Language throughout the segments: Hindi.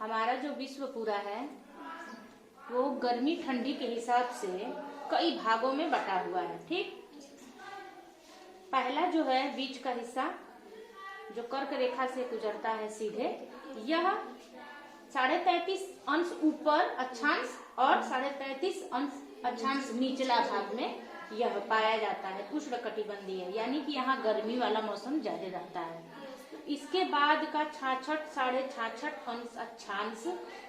हमारा जो विश्व पूरा है वो गर्मी ठंडी के हिसाब से कई भागों में बटा हुआ है। ठीक, पहला जो है बीच का हिस्सा जो कर्क रेखा से गुजरता है सीधे, यह 33.5 अंश ऊपर अक्षांश और 33.5 अंश अक्षांश निचला भाग में यह पाया जाता है। उष्णकटिबंधीय यानी कि यहाँ गर्मी वाला मौसम ज्यादा रहता है। इसके बाद का 66 साढ़े 66 अंश अक्षांश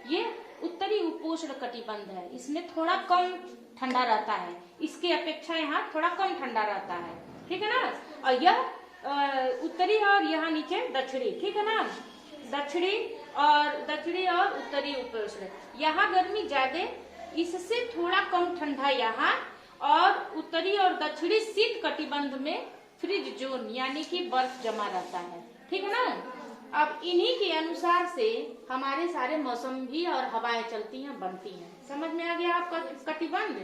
ये उत्तरी उपोष्ण कटिबंध है। इसमें थोड़ा कम ठंडा रहता है, इसके अपेक्षा यहाँ थोड़ा कम ठंडा रहता है। ठीक है ना। और यह उत्तरी और यहाँ नीचे दक्षिणी। ठीक है ना, दक्षिणी और उत्तरी उपोष्ण। यहाँ गर्मी ज्यादा, इससे थोड़ा कम ठंडा यहाँ, और उत्तरी और दक्षिणी शीत कटिबंध में फ्रिज जोन यानी कि बर्फ जमा रहता है। ठीक है ना। अब इन्हीं के अनुसार से हमारे सारे मौसम भी और हवाएं चलती हैं, बनती हैं। समझ में आ गया आपका कटिबंध?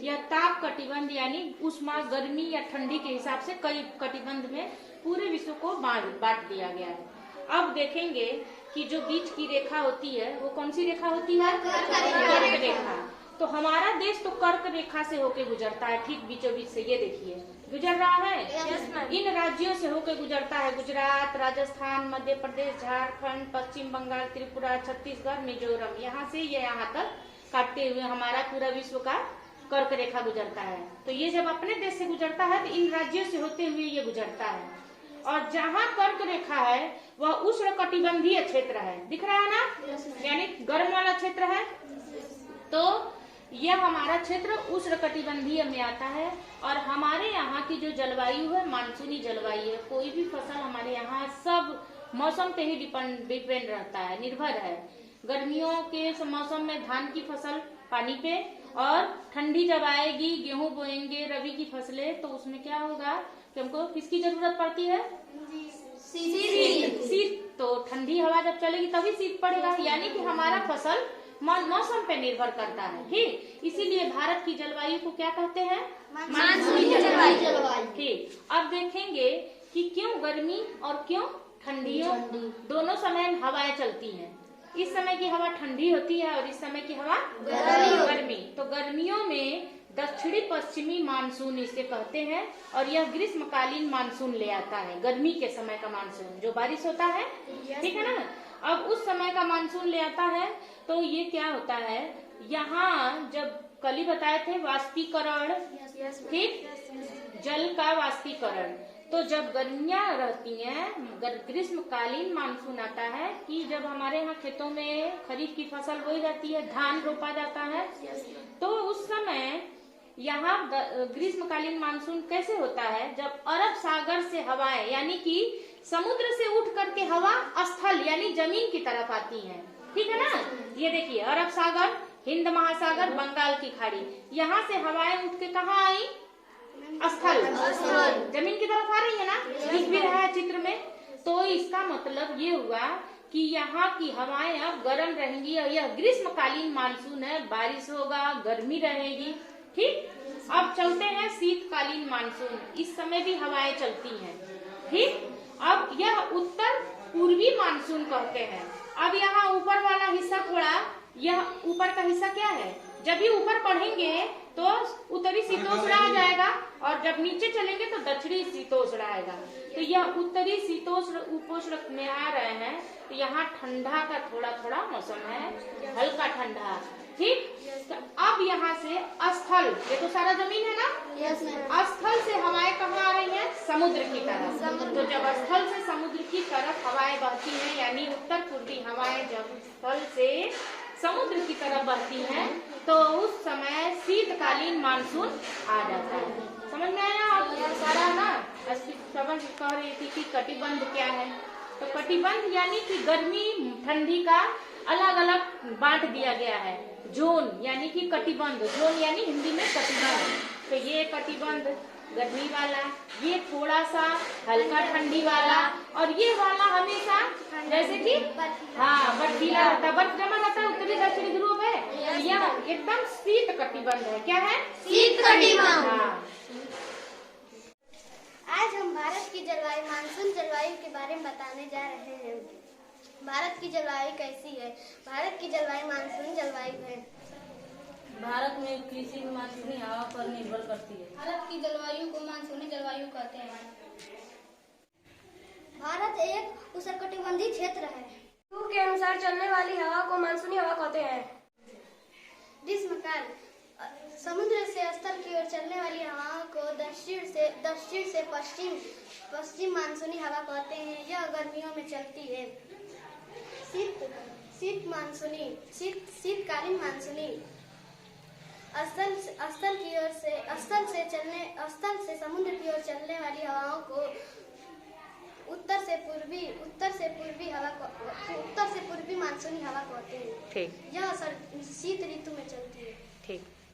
यह ताप कटिबंध यानी उष्मा गर्मी या ठंडी के हिसाब से कई कटिबंध में पूरे विश्व को बांट दिया गया है। अब देखेंगे कि जो बीच की रेखा होती है वो कौन सी रेखा होती है? कर्क रेखा। तो हमारा देश तो कर्क रेखा से होके गुजरता है, ठीक बीचों बीच से। ये देखिए गुजर रहा है। इन राज्यों से होके गुजरता है, गुजरात, राजस्थान, मध्य प्रदेश, झारखंड, पश्चिम बंगाल, त्रिपुरा, छत्तीसगढ़, मिजोरम, यहाँ से ये यहाँ तक काटते हुए हमारा पूरा विश्व का कर्क रेखा गुजरता है। तो ये जब अपने देश से गुजरता है तो इन राज्यों से होते हुए ये गुजरता है। और जहाँ कर्क रेखा है वह उष्णकटिबंधीय क्षेत्र है। दिख रहा है ना, यानी गर्म वाला क्षेत्र है। तो यह हमारा क्षेत्र उष्णकटिबंधीय में आता है। और हमारे यहाँ की जो जलवायु है मानसूनी जलवायु है। कोई भी फसल हमारे यहाँ सब मौसम पे ही डिपेंड रहता है, निर्भर है। गर्मियों के मौसम में धान की फसल पानी पे, और ठंडी जब आएगी गेहूं बोएंगे, रबी की फसलें, तो उसमें क्या होगा कि हमको किसकी जरूरत पड़ती है? शीत। तो ठंडी हवा जब चलेगी तभी शीत पड़ेगा, यानी कि हमारा फसल मौसम पे निर्भर करता है। ठीक, इसीलिए भारत की जलवायु को क्या कहते हैं? मानसूनी जलवायु। ठीक, अब देखेंगे कि क्यों गर्मी और क्यों ठंडियों दोनों समय हवाएं चलती हैं। इस समय की हवा ठंडी होती है और इस समय की हवा गर्मी। तो गर्मियों में दक्षिणी पश्चिमी मानसून इसे कहते हैं, और यह ग्रीष्मकालीन मानसून ले आता है। गर्मी के समय का मानसून जो बारिश होता है, ठीक है ना। अब उस समय का मानसून ले आता है। तो ये क्या होता है, यहाँ जब कल ही बताए थे वाष्पीकरण, ठीक, जल का वाष्पीकरण। तो जब गर्मियाँ रहती हैं, ग्रीष्मकालीन मानसून आता है कि जब हमारे यहाँ खेतों में खरीफ की फसल बोई जाती है, धान रोपा जाता है, तो उस समय यहाँ ग्रीष्मकालीन मानसून कैसे होता है? जब अरब सागर से हवाएं यानी कि समुद्र से उठ करके हवा स्थल यानी जमीन की तरफ आती है। ठीक है ना। ये देखिए अरब सागर, हिंद महासागर, बंगाल की खाड़ी, यहाँ से हवाएं उठ के कहाँ आई? स्थल, जमीन की तरफ आ रही है ना, दिख भी रहा है चित्र में। तो इसका मतलब ये हुआ कि यहाँ की हवाएं अब गर्म रहेंगी, और यह ग्रीष्मकालीन मानसून है। बारिश होगा, गर्मी रहेगी। ठीक, अब चलते हैं शीतकालीन मानसून। इस समय भी हवाएं चलती हैं। ठीक, अब यह उत्तर पूर्वी मानसून कहते हैं। अब यहाँ ऊपर वाला हिस्सा थोड़ा, यह ऊपर का हिस्सा क्या है? जब भी ऊपर पढ़ेंगे तो उत्तरी शीतोष्ण आ जाएगा, और जब नीचे चलेंगे तो दक्षिणी शीतोष्ण आएगा। तो यह उत्तरी शीतोष्ण उपोष्ण में आ रहे हैं। तो यहाँ ठंडा का थोड़ा थोड़ा मौसम है, हल्का ठंडा। ठीक, तो अब यहाँ से स्थल, ये तो सारा जमीन है ना, स्थल से हवाएं कहाँ आ रही हैं? समुद्र की तरफ। तो जब स्थल से समुद्र की तरफ हवाएं बहती हैं, यानी उत्तर पूर्वी हवाएं जब स्थल से समुद्र की तरफ बहती हैं, तो उस समय शीतकालीन मानसून आ जाता है। समझ में आया आप सारा ना? समझ कह रही थी कि कटिबंध क्या है। तो कटिबंध यानी कि गर्मी ठंडी का अलग अलग बांट दिया गया है। जोन यानी कि कटिबंध, जोन यानी हिंदी में कटिबंध। तो ये कटिबंध गर्मी वाला, ये थोड़ा सा हल्का ठंडी वाला, और ये वाला हमेशा जैसे कि बर्फीला रहता है, बर्फ जमा रहता है, उत्तरी दक्षिणी ध्रुव है। यह एकदम शीत कटिबंध है। क्या है? शीत कटिबंध। हाँ। आज हम भारत की जलवायु मानसून जलवायु के बारे में बताने जा रहे हैं। भारत की जलवायु कैसी है? भारत की जलवायु मानसूनी जलवायु है। भारत में कृषि मानसूनी हवा पर निर्भर करती है। भारत की जलवायु को मानसूनी जलवायु कहते हैं। भारत एक उष्णकटिबंधीय क्षेत्र है। ऋतु के अनुसार चलने वाली हवा को मानसूनी हवा कहते हैं। ग्रीष्मकाल समुद्र से स्थल की ओर चलने वाली हवाओं को दक्षिण से पश्चिम मानसूनी हवा कहते हैं। यह गर्मियों में चलती है। शीतकालीन मानसूनी स्थल से समुद्र की ओर चलने वाली हवाओं को उत्तर से पूर्वी मानसूनी हवा कहते हैं। ठीक। यह शीत ऋतु में चलती है। ठीक।